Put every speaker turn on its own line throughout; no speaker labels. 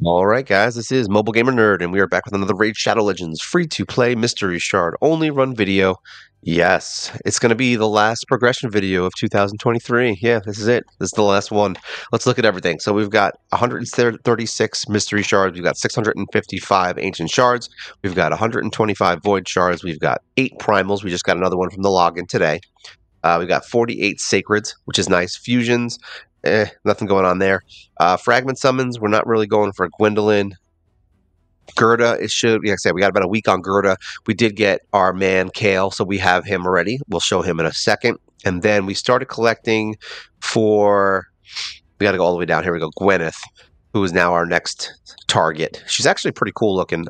All right, guys, this is Mobile Gamer Nerd, and we are back with another Raid Shadow Legends free-to-play mystery shard only run video. Yes, it's going to be the last progression video of 2023. Yeah, this is it. This is the last one. Let's look at everything. So we've got 136 mystery shards. We've got 655 ancient shards. We've got 125 void shards. We've got 8 primals. We just got another one from the login today. We've got 48 sacreds, which is nice. Fusions, nothing going on there. Fragment summons, we're not really going for Gwendolyn. Gerda, like I said, we got about a week on Gerda. We did get our man Kale, so we have him already. We'll show him in a second. And then we started collecting for, we got to go all the way down. Here we go, Gwyneth, who is now our next target. She's actually pretty cool looking.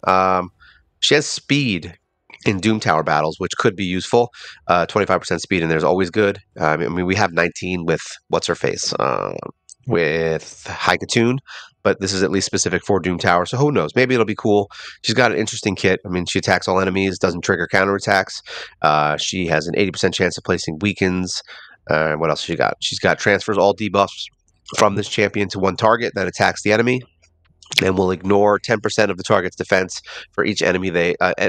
She has speed in Doom Tower battles, which could be useful. 25% speed in there is always good. I mean, we have 19 with what's her face, with Haikatoon, but this is at least specific for Doom Tower, so who knows? Maybe it'll be cool. She's got an interesting kit. I mean, she attacks all enemies, doesn't trigger counterattacks. She has an 80% chance of placing weakens. What else she got? She's got transfers all debuffs from this champion to one target that attacks the enemy, and will ignore 10% of the target's defense for each enemy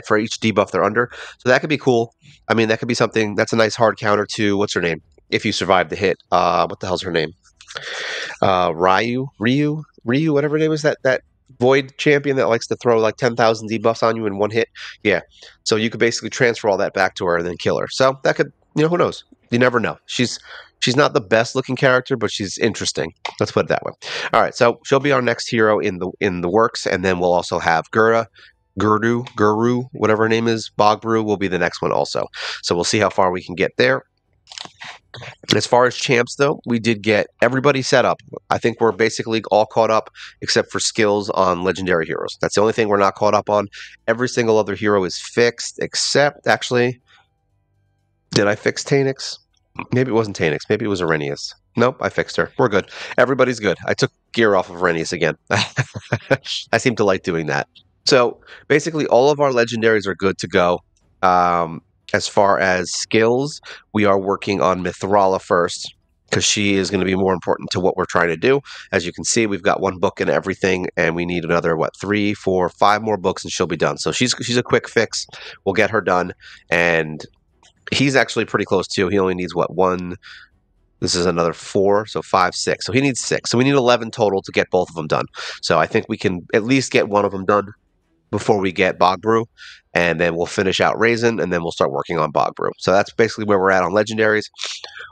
for each debuff they're under. So that could be cool. I mean, that could be something. That's a nice hard counter to what's her name? If you survive the hit, what the hell's her name? Ryu, whatever her name is. That void champion that likes to throw like 10,000 debuffs on you in one hit. Yeah. So you could basically transfer all that back to her and then kill her. So that could, who knows? You never know. She's not the best looking character, but she's interesting. Let's put it that way. All right, so she'll be our next hero in the works, and then we'll also have Guru, whatever her name is. Bogbrew will be the next one also. So we'll see how far we can get there. As far as champs, though, we did get everybody set up. I think we're basically all caught up except for skills on legendary heroes. That's the only thing we're not caught up on. Every single other hero is fixed, except, actually, did I fix Tanix? Maybe it wasn't Tanix. Maybe it was Arrhenius. Nope, I fixed her. We're good. Everybody's good. I took gear off of Arrhenius again. I seem to like doing that. So basically, all of our legendaries are good to go. As far as skills, we are working on Mithrala first, because she is going to be more important to what we're trying to do. As you can see, we've got one book and everything, and we need another, 3, 4, 5 more books, and she'll be done. So she's a quick fix. We'll get her done, and he's actually pretty close too. He only needs one. This is another 4, so 5, 6. So he needs 6. So we need 11 total to get both of them done. So I think we can at least get one of them done before we get Bogbrew, and then we'll finish out Raisin, and then we'll start working on Bogbrew. So that's basically where we're at on legendaries.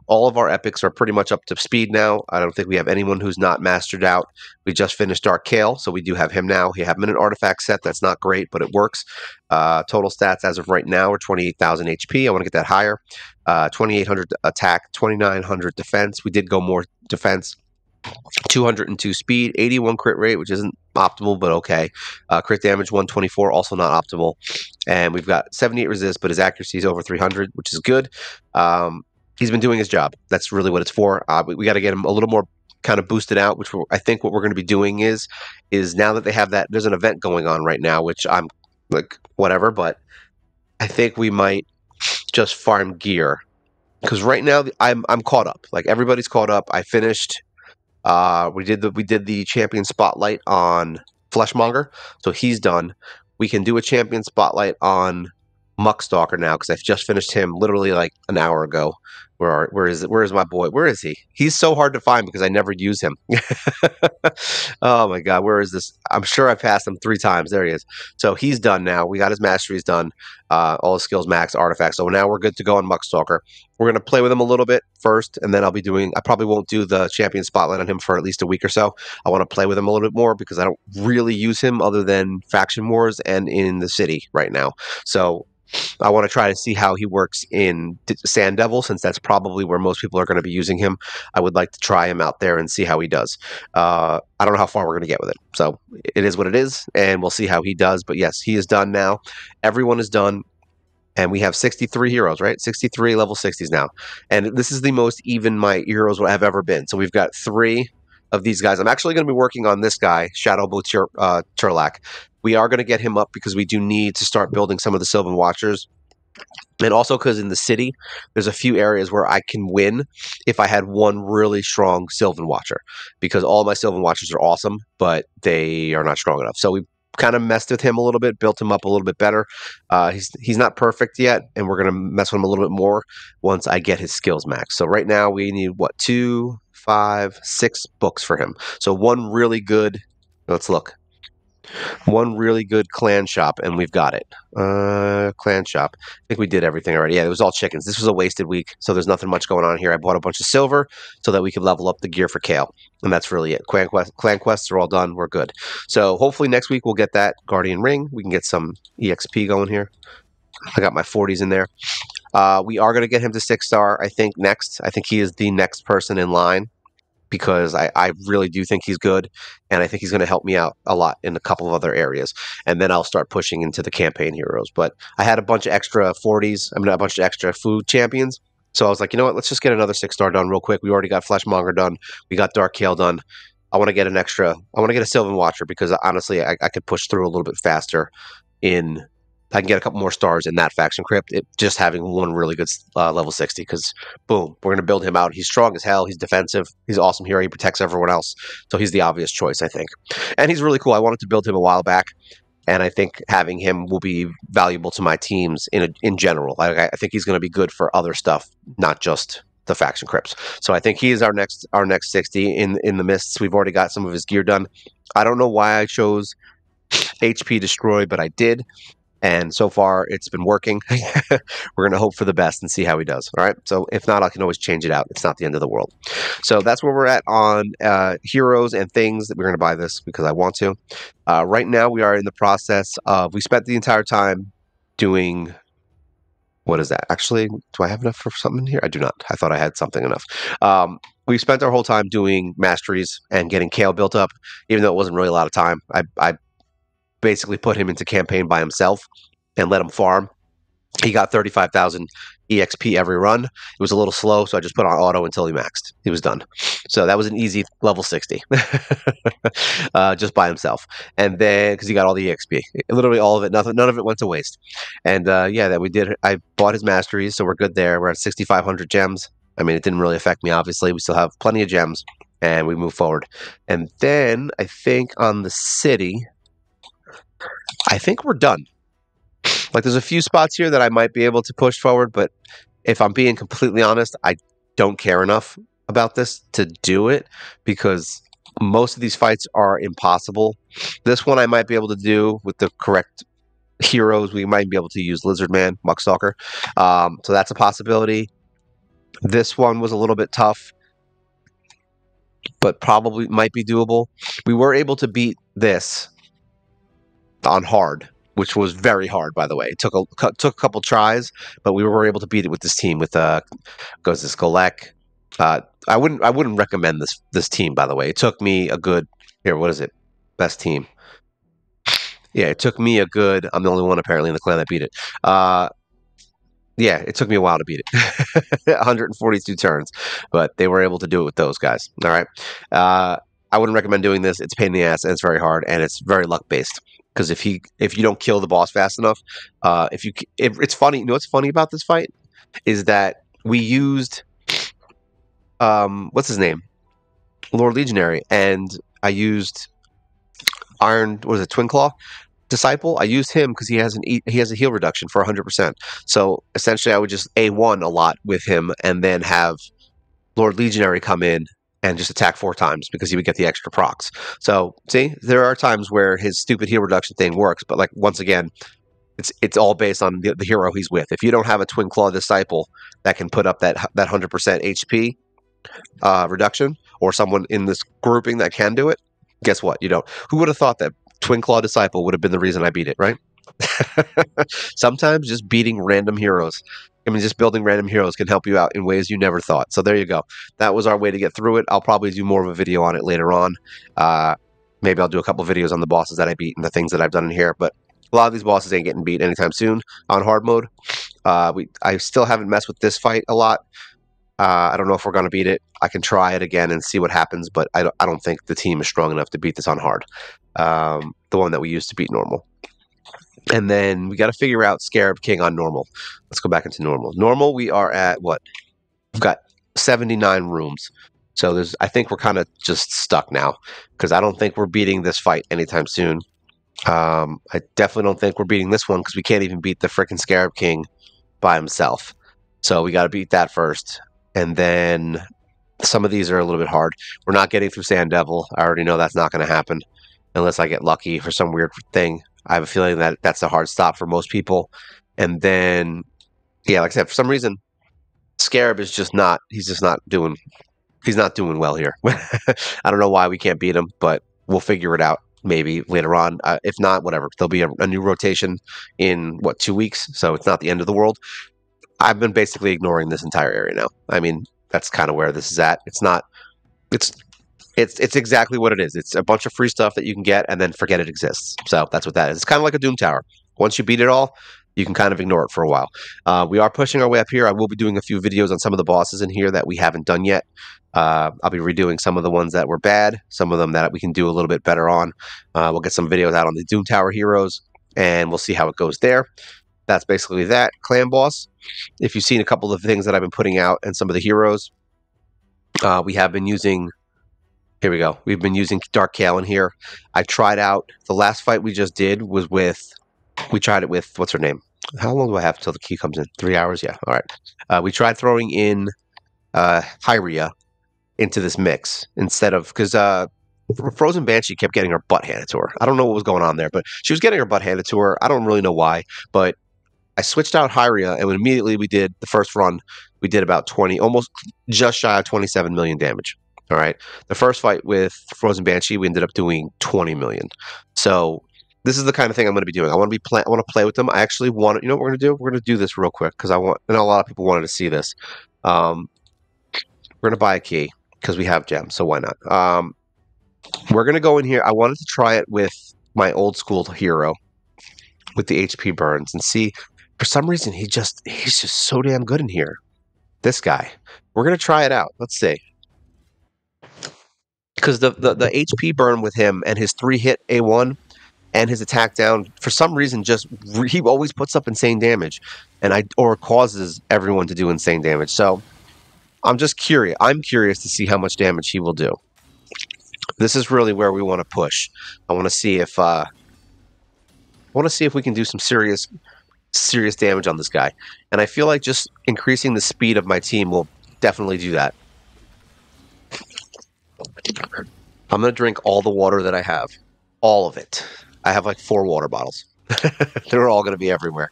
All of our epics are pretty much up to speed now. I don't think we have anyone who's not mastered out. We just finished Dark Kale, so we do have him now. We have him in an artifact set. That's not great, but it works. Total stats as of right now are 28,000 HP. I want to get that higher. 2,800 attack, 2,900 defense. We did go more defense. 202 speed, 81 crit rate, which isn't optimal, but okay. Crit damage 124, also not optimal. And we've got 78 resist, but his accuracy is over 300, which is good. He's been doing his job. That's really what it's for. We got to get him a little more kind of boosted out, which I think what we're going to be doing is now that they have that, there's an event going on right now, which I'm like, whatever, but I think we might just farm gear. Because right now I'm caught up. Like, everybody's caught up. I finished. We did the champion spotlight on Fleshmonger, so he's done. We can do a champion spotlight on Muckstalker now, because I've just finished him literally like an hour ago. Where is my boy? Where is he? He's so hard to find because I never use him. Oh my god, where is this? I'm sure I passed him 3 times. There he is. So he's done now. We got his masteries done. All his skills max, artifacts. So now we're good to go on Muckstalker. We're going to play with him a little bit first, and then I probably won't do the champion spotlight on him for at least a week or so. I want to play with him a little bit more because I don't really use him other than Faction Wars and in the city right now. So I want to try to see how he works in Sand Devil, since that's probably where most people are going to be using him. I would like to try him out there and see how he does. I don't know how far we're going to get with it. So it is what it is, and we'll see how he does. But yes, he is done now. Everyone is done. And we have 63 heroes, right? 63 level 60s now. And this is the most even my heroes have ever been. So we've got 3 of these guys. I'm actually going to be working on this guy, Shadowbow Turlak. We are going to get him up because we do need to start building some of the Sylvan Watchers. And also because in the city, there's a few areas where I can win if I had one really strong Sylvan Watcher, because all my Sylvan Watchers are awesome, but they are not strong enough. So we kind of messed with him a little bit, built him up a little bit better. He's not perfect yet, and we're gonna mess with him a little bit more once I get his skills max. So right now we need what, 2, 5, 6 books for him. So one really good. Let's look. One really good clan shop, and we've got it. Clan shop. I think we did everything already. Yeah, it was all chickens. This was a wasted week, so there's nothing much going on here. I bought a bunch of silver so that we could level up the gear for Kale, and that's really it. Clan quests are all done. We're good. So hopefully next week we'll get that Guardian Ring. We can get some EXP going here. I got my 40s in there. We are going to get him to 6-star, I think, next. I think he is the next person in line, because I really do think he's good, and I think he's going to help me out a lot in a couple of other areas. And then I'll start pushing into the campaign heroes. But I had a bunch of extra 40s, a bunch of extra food champions. So I was like, you know what, let's just get another 6-star done real quick. We already got Fleshmonger done. We got Dark Kale done. I want to get a Sylvan Watcher, because honestly, I could push through a little bit faster in I can get a couple more stars in that faction crypt, just having one really good level 60, because boom, we're going to build him out. He's strong as hell. He's defensive. He's an awesome hero. He protects everyone else. So he's the obvious choice, I think. And he's really cool. I wanted to build him a while back, and I think having him will be valuable to my teams in general. I think he's going to be good for other stuff, not just the faction crypts. So I think he is our next 60 in the mists. We've already got some of his gear done. I don't know why I chose HP Destroy, but I did. And so far, it's been working. We're going to hope for the best and see how he does. All right. So if not, I can always change it out. It's not the end of the world. So that's where we're at on heroes and things. That we're going to buy this because I want to. Right now, we are in the process of. We spent the entire time doing. What is that? Actually, do I have enough for something here? I do not. I thought I had something enough. We spent our whole time doing masteries and getting Kale built up, even though it wasn't really a lot of time. I basically put him into campaign by himself and let him farm. He got 35,000 EXP every run. It was a little slow, so I just put on auto until he maxed. He was done. So that was an easy level 60, just by himself. And then, because he got all the EXP, literally all of it, none of it went to waste. And yeah, that we did. I bought his masteries, so we're good there. We're at 6,500 gems. I mean, it didn't really affect me, obviously. We still have plenty of gems, and we move forward. And then I think on the city, I think we're done. Like, there's a few spots here that I might be able to push forward, but if I'm being completely honest, I don't care enough about this to do it, because most of these fights are impossible. This one I might be able to do with the correct heroes. We might be able to use Lizardman, Muckstalker. So that's a possibility. This one was a little bit tough, but probably might be doable. We were able to beat this on hard, which was very hard, by the way. It took a couple tries, but we were able to beat it with this team. With goes this Golek. I wouldn't recommend this team, by the way. It took me a good what is it? Best team. Yeah, it took me a good. I'm the only one apparently in the clan that beat it. Yeah, it took me a while to beat it. 142 turns, but they were able to do it with those guys. All right. I wouldn't recommend doing this. It's a pain in the ass, and it's very hard, and it's very luck based. Because if you don't kill the boss fast enough, if it's funny. You know what's funny about this fight is that we used what's his name, Lord Legionary, and I used Twin Claw Disciple. I used him because he has a heal reduction for 100%. So essentially, I would just A1 a lot with him, and then have Lord Legionary come in and just attack 4 times because he would get the extra procs. So, see, there are times where his stupid heal reduction thing works, but like once again, it's all based on the hero he's with. If you don't have a Twin Claw Disciple that can put up that 100% HP reduction, or someone in this grouping that can do it, guess what? You don't. Who would have thought that Twin Claw Disciple would have been the reason I beat it, right? Sometimes just beating random heroes. I mean, just building random heroes can help you out in ways you never thought. So there you go. That was our way to get through it. I'll probably do more of a video on it later on. Maybe I'll do a couple videos on the bosses that I beat and the things that I've done in here. But a lot of these bosses ain't getting beat anytime soon on hard mode. I still haven't messed with this fight a lot. I don't know if we're going to beat it. I can try it again and see what happens, but I don't think the team is strong enough to beat this on hard. The one that we used to beat normal. And then we got to figure out Scarab King on normal. Let's go back into normal. Normal, we are at what? We've got 79 rooms. So I think we're kind of just stuck now because I don't think we're beating this fight anytime soon. I definitely don't think we're beating this one because we can't even beat the freaking Scarab King by himself. So we got to beat that first. And then some of these are a little bit hard. We're not getting through Sand Devil. I already know that's not going to happen unless I get lucky for some weird thing. I have a feeling that that's a hard stop for most people. And then, yeah, like I said, for some reason, Scarab is just not, he's not doing well here. I don't know why we can't beat him, but we'll figure it out maybe later on. If not, whatever. There'll be a new rotation in, what, 2 weeks? So it's not the end of the world. I've been basically ignoring this entire area now. I mean, that's kind of where this is at. It's not, it's it's exactly what it is. It's a bunch of free stuff that you can get and then forget it exists. So that's what that is. It's kind of like a Doom Tower. Once you beat it all, you can kind of ignore it for a while. We are pushing our way up here. I will be doing a few videos on some of the bosses in here that we haven't done yet. I'll be redoing some of the ones that were bad, some of them that we can do a little bit better on. We'll get some videos out on the Doom Tower heroes, and we'll see how it goes there. That's basically that. Clan boss. If you've seen a couple of things that I've been putting out and some of the heroes, we have been using... Here we go. We've been using Dark Kale in here. I tried out... The last fight we just did was with... We tried it with... What's her name? How long do I have until the key comes in? 3 hours? Yeah. All right. We tried throwing in Hyria into this mix instead of... Because Frozen Banshee kept getting her butt handed to her. I don't know what was going on there, but she was getting her butt handed to her. I don't really know why, but I switched out Hyria, and immediately we did the first run. We did about 20, almost just shy of 27 million damage. All right. The first fight with Frozen Banshee, we ended up doing 20 million. So this is the kind of thing I'm going to be doing. I want to play with them. I actually want. You know what we're going to do? We're going to do this real quick because I know a lot of people wanted to see this. We're going to buy a key because we have gems, so why not? We're going to go in here. I wanted to try it with my old school hero with the HP burns and see. For some reason, he's just so damn good in here. This guy. We're going to try it out. Let's see. Because the HP burn with him and his 3-hit A1 and his attack down, for some reason, he always puts up insane damage, or causes everyone to do insane damage. So I'm just curious. I'm curious to see how much damage he will do. This is really where we want to push. I want to see if we can do some serious damage on this guy. And I feel like just increasing the speed of my team will definitely do that. I'm going to drink all the water that I have. All of it. I have like 4 water bottles. They're all going to be everywhere.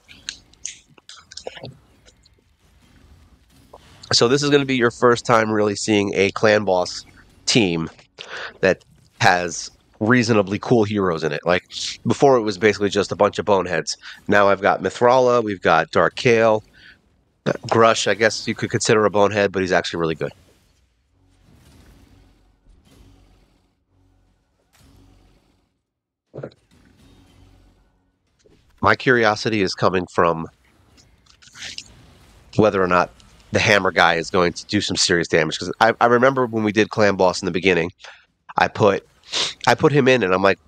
So this is going to be your first time really seeing a clan boss team that has reasonably cool heroes in it. Like, before it was basically just a bunch of boneheads. Now I've got Mithrala, we've got Dark Kale, Grush, I guess you could consider a bonehead, but he's actually really good. My curiosity is coming from whether or not the hammer guy is going to do some serious damage. Because I remember when we did clan boss in the beginning, I put him in, and I'm like,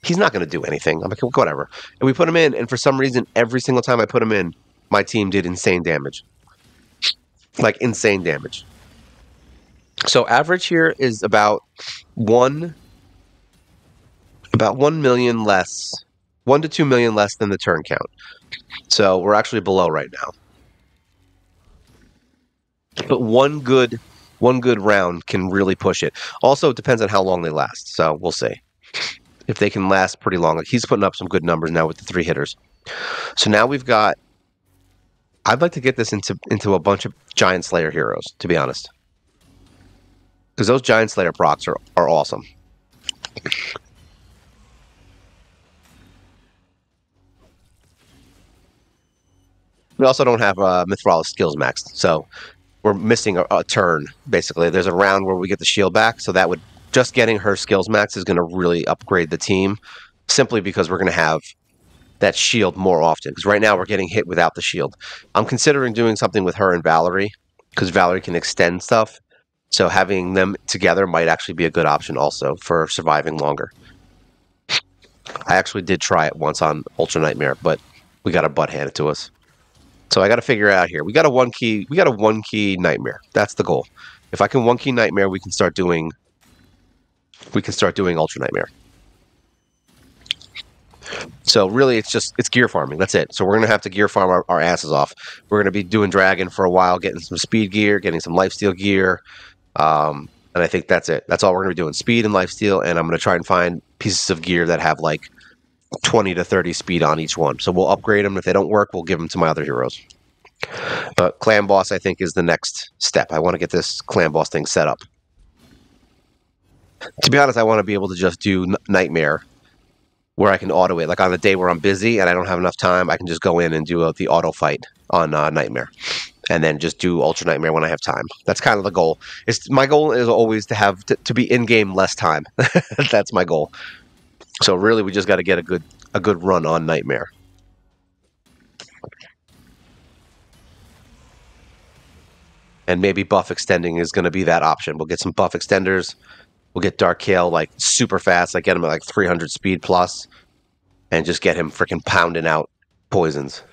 he's not going to do anything. I'm like, whatever. And we put him in, and for some reason, every single time I put him in, my team did insane damage. Like, insane damage. So average here is about 1 million less, 1 to 2 million less than the turn count. So we're actually below right now. But one good round can really push it. Also, it depends on how long they last. So we'll see if they can last pretty long. Like, he's putting up some good numbers now with the 3 hitters. So now we've got... I'd like to get this into a bunch of Giant Slayer heroes, to be honest. Because those Giant Slayer procs are awesome. We also don't have Mithrala skills maxed, so we're missing a turn, basically. There's a round where we get the shield back, so that would... Just getting her skills max is going to really upgrade the team, simply because we're going to have that shield more often. Because right now we're getting hit without the shield. I'm considering doing something with her and Valerie, because Valerie can extend stuff. So having them together might actually be a good option also for surviving longer. I actually did try it once on Ultra Nightmare, but we got a butt handed to us. So I got to figure it out here. We got a one key Nightmare. That's the goal. If I can one key Nightmare, we can start doing Ultra Nightmare. So really, it's gear farming. That's it. So we're gonna have to gear farm our asses off. We're gonna be doing Dragon for a while, getting some speed gear, getting some lifesteal gear, and I think that's it. That's all we're gonna be doing: speed and lifesteal. And I'm gonna try and find pieces of gear that have like 20 to 30 speed on each one. So we'll upgrade them. If they don't work, we'll give them to my other heroes. But clan boss, I think, is the next step. I want to get this clan boss thing set up. To be honest, I want to be able to just do Nightmare, where I can auto it. Like on a day where I'm busy and I don't have enough time, I can just go in and do the auto fight on Nightmare, and then just do Ultra Nightmare when I have time. That's kind of the goal. My goal is always to have to be in game less time. That's my goal. So really, we just got to get a good run on Nightmare. And maybe buff extending is going to be that option. We'll get some buff extenders. We'll get Dark Kale like super fast. Like get him at like 300 speed plus, and just get him freaking pounding out poisons.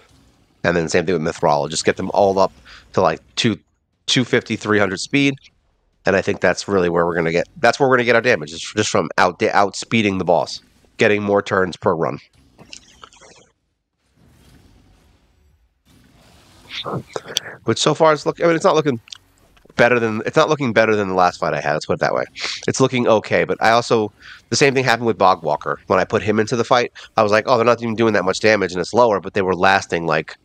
And then same thing with Mithril. Just get them all up to like 250, 300 speed. And I think that's really where we're going to get. That's where we're going to get our damage. Is just from outspeeding the boss, getting more turns per run. Which so far it's looking. I mean, it's not looking better than the last fight I had. Let's put it that way. It's looking okay, but I also the same thing happened with Bogwalker. When I put him into the fight, I was like, oh, they're not even doing that much damage and it's lower, but they were lasting like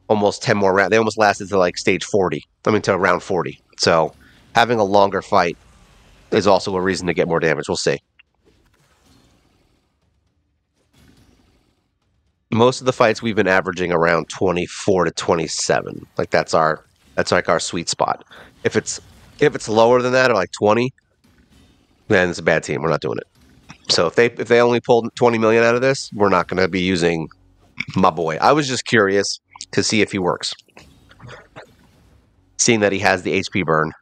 almost 10 more rounds. They almost lasted to like stage 40. I mean, to round 40. So having a longer fight is also a reason to get more damage. We'll see. Most of the fights we've been averaging around 24 to 27. Like that's like our sweet spot. If it's lower than that, or like 20, then it's a bad team. We're not doing it. So if they only pulled 20 million out of this, we're not going to be using my boy. I was just curious to see if he works. Seeing that he has the HP burn,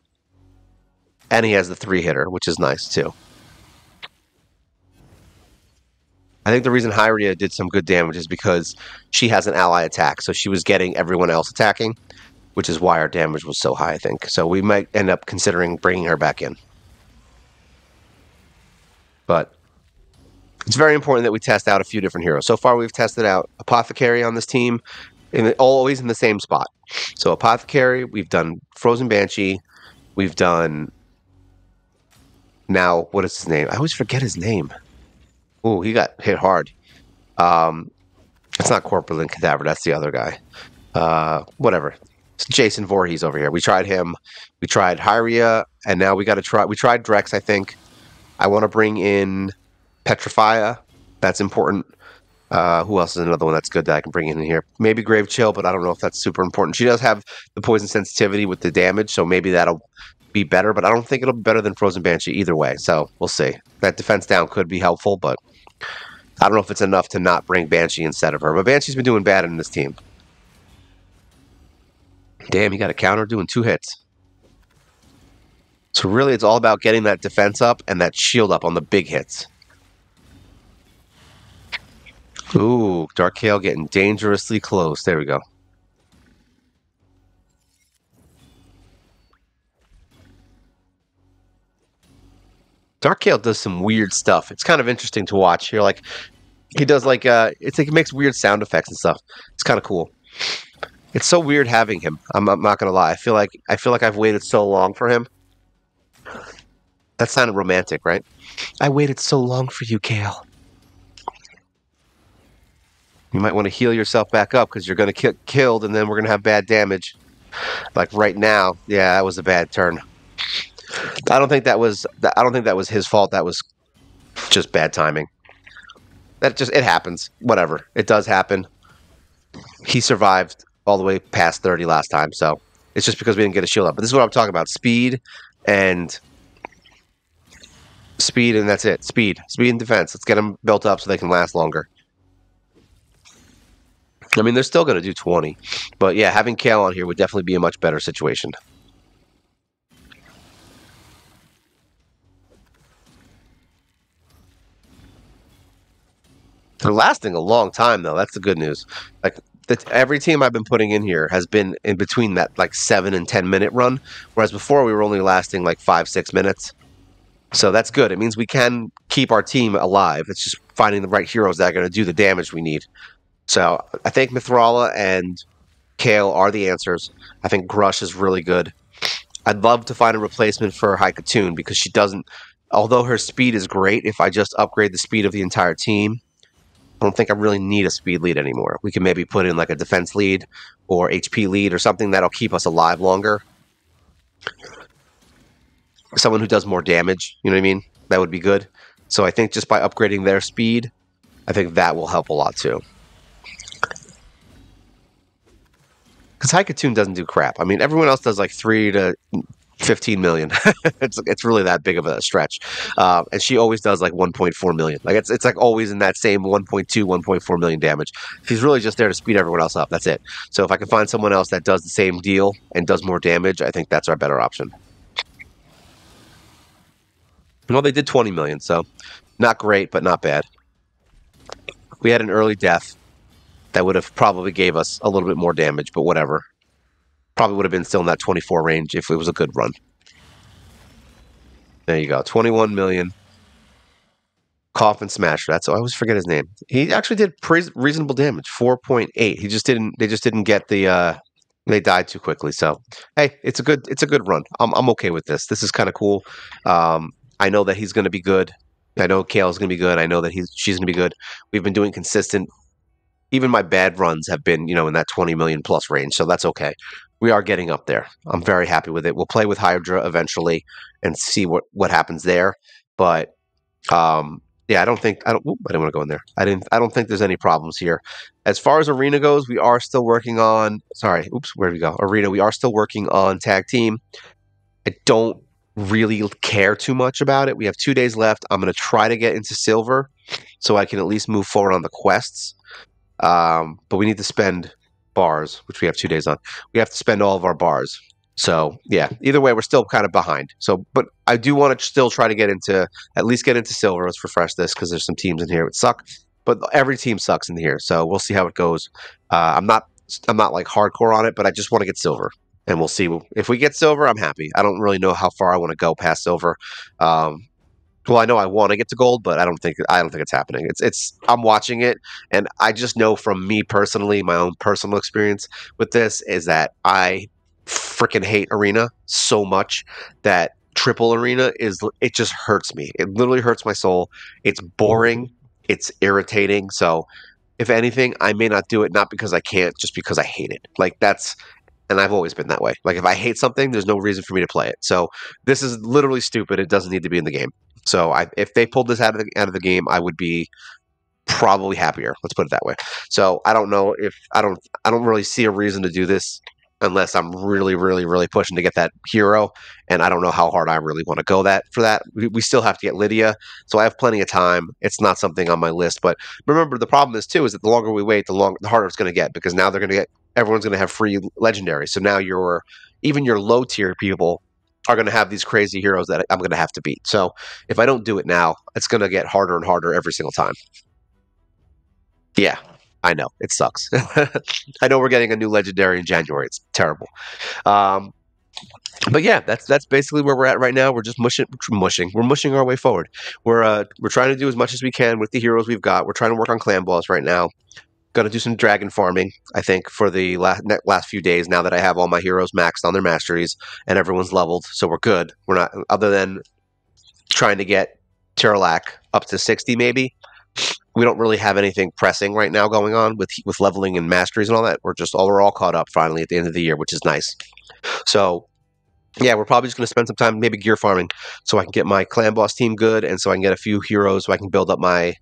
and he has the 3-hitter, which is nice too. I think the reason Hyria did some good damage is because she has an ally attack, so she was getting everyone else attacking, which is why our damage was so high, I think. So we might end up considering bringing her back in. But it's very important that we test out a few different heroes. So far, we've tested out Apothecary on this team, always in the same spot. So Apothecary, we've done Frozen Banshee, we've done... Now, what is his name? I always forget his name. Oh, he got hit hard. It's not Corpulent Cadaver, that's the other guy. Whatever. It's Jason Voorhees over here. We tried him. We tried Hyria, and now we tried Drex, I think. I want to bring in Petrifia. That's important. Who else is another one that's good that I can bring in here? Maybe Grave Chill, but I don't know if that's super important. She does have the poison sensitivity with the damage, so maybe that'll be better, but I don't think it'll be better than Frozen Banshee either way, so we'll see. That defense down could be helpful, but I don't know if it's enough to not bring Banshee instead of her. But Banshee's been doing bad in this team. Damn, he got a counter doing 2 hits. So really, it's all about getting that defense up and that shield up on the big hits. Ooh, Dark Kale getting dangerously close. There we go. Dark Kale does some weird stuff. It's kind of interesting to watch. You're like, he does like, it's like he makes weird sound effects and stuff. It's kind of cool. It's so weird having him. I'm not gonna lie. I feel like I've waited so long for him. That sounded romantic, right? I waited so long for you, Kale. You might want to heal yourself back up because you're going to get killed, and then we're going to have bad damage. Like right now, yeah, that was a bad turn. I don't think that was his fault. That was just bad timing. It happens. Whatever. It does happen. He survived all the way past 30 last time, so it's just because we didn't get a shield up. But this is what I'm talking about: speed, and that's it. Speed and defense. Let's get them built up so they can last longer. I mean, they're still going to do 20, but yeah, having Kale on here would definitely be a much better situation. They're lasting a long time, though. That's the good news. Like every team I've been putting in here has been in between that like 7 and 10 minute run, whereas before we were only lasting like 5 6 minutes. So that's good. It means we can keep our team alive. It's just finding the right heroes that are going to do the damage we need. So I think Mithrala and Kale are the answers. I think Grush is really good. I'd love to find a replacement for Haikatoon because she doesn't. Although her speed is great, if I just upgrade the speed of the entire team, I don't think I really need a speed lead anymore. We can maybe put in like a defense lead or HP lead or something that'll keep us alive longer. Someone who does more damage, you know what I mean? That would be good. So I think just by upgrading their speed, I think that will help a lot too. Because Haikatoon doesn't do crap. I mean, everyone else does like 3 to 15 million. It's really that big of a stretch. And she always does like 1.4 million. Like it's like always in that same 1.2, 1.4 million damage. She's really just there to speed everyone else up. That's it. So if I can find someone else that does the same deal and does more damage, I think that's our better option. Well, they did 20 million, so not great, but not bad. We had an early death that would have probably gave us a little bit more damage, but whatever. Probably would have been still in that 24 range if it was a good run. There you go, 21 million. Coffin Smasher. I always forget his name. He actually did reasonable damage, 4.8. He just didn't. They just didn't get the. They died too quickly. So hey, it's a good run. I'm okay with this. This is kind of cool. I know that he's going to be good. I know Kale's going to be good. I know that she's going to be good. We've been doing consistent. Even my bad runs have been, in that 20 million plus range, so that's okay. We are getting up there. I'm very happy with it. We'll play with Hydra eventually and see what happens there. But yeah, I don't want to go in there. I don't think there's any problems here. As far as arena goes, we are still working on. Sorry, oops, where did we go? Arena. We are still working on tag team. I don't really care too much about it. We have 2 days left. I'm going to try to get into silver so I can at least move forward on the quests. But we need to spend bars, which we have 2 days on. We have to spend all of our bars. So yeah, either way, we're still kind of behind. So, but I do want to still try to at least get into silver. Let's refresh this because there's some teams in here that suck, but every team sucks in here. So we'll see how it goes. I'm not like hardcore on it, but I just want to get silver. And we'll see if we get silver. I'm happy. I don't really know how far I want to go past silver. Well, I know I want to get to gold, but I don't think it's happening. I'm watching it, and I just know from me personally, my own personal experience with this is that I freaking hate arena so much that triple arena it just hurts me. It literally hurts my soul. It's boring. It's irritating. So, if anything, I may not do it not because I can't, just because I hate it. And I've always been that way. Like if I hate something, there's no reason for me to play it. So this is literally stupid. It doesn't need to be in the game. So if they pulled this out of the game, I would be probably happier. Let's put it that way. So I don't know if I don't really see a reason to do this unless I'm really, really, really pushing to get that hero. And I don't know how hard I really want to go for that. We still have to get Lydia, so I have plenty of time. It's not something on my list. But remember, the problem is too is that the longer we wait, the harder it's going to get because now everyone's going to have free legendaries. So now even your low tier people are going to have these crazy heroes that I'm going to have to beat. So if I don't do it now, it's going to get harder and harder every single time. Yeah, I know. It sucks. I know we're getting a new legendary in January. It's terrible. But yeah, that's basically where we're at right now. We're just mushing. We're mushing our way forward. We're trying to do as much as we can with the heroes we've got. We're trying to work on clan boss right now. Going to do some dragon farming, I think, for the last few days now that I have all my heroes maxed on their masteries and everyone's leveled. So we're good. We're not, other than trying to get Tirlac up to 60 maybe. We don't really have anything pressing right now going on with leveling and masteries and all that. We're all caught up finally at the end of the year, which is nice. So yeah, we're probably just going to spend some time maybe gear farming so I can get my clan boss team good and so I can get a few heroes so I can build up my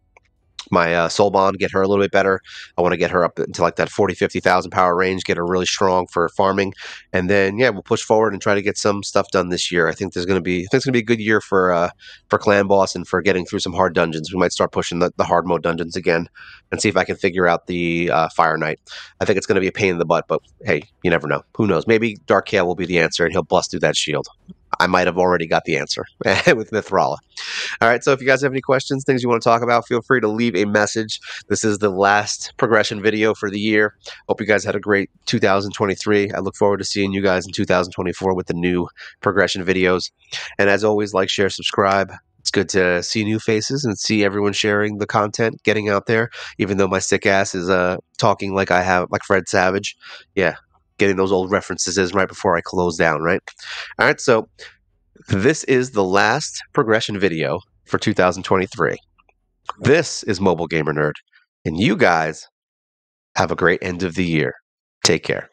soul bond, get her a little bit better. I want to get her up into like that 40,000-50,000 power range, get her really strong for farming, and then yeah, we'll push forward and try to get some stuff done this year. I think it's going to be a good year for clan boss and for getting through some hard dungeons. We might start pushing the hard mode dungeons again and see if I can figure out the Fire Knight. I think it's going to be a pain in the butt, but hey, you never know. Who knows? Maybe Dark Kale will be the answer and he'll bust through that shield. I might have already got the answer with Mithrala. All right, so if you guys have any questions, things you want to talk about, feel free to leave a message. This is the last progression video for the year. Hope you guys had a great 2023. I look forward to seeing you guys in 2024 with the new progression videos. And as always, like, share, subscribe. It's good to see new faces and see everyone sharing the content, getting out there, even though my sick ass is talking like I have, like Fred Savage. Yeah, getting those old references is right before I close down, right? All right, so this is the last progression video for 2023. This is Mobile Gamer Nerd, and you guys have a great end of the year. Take care.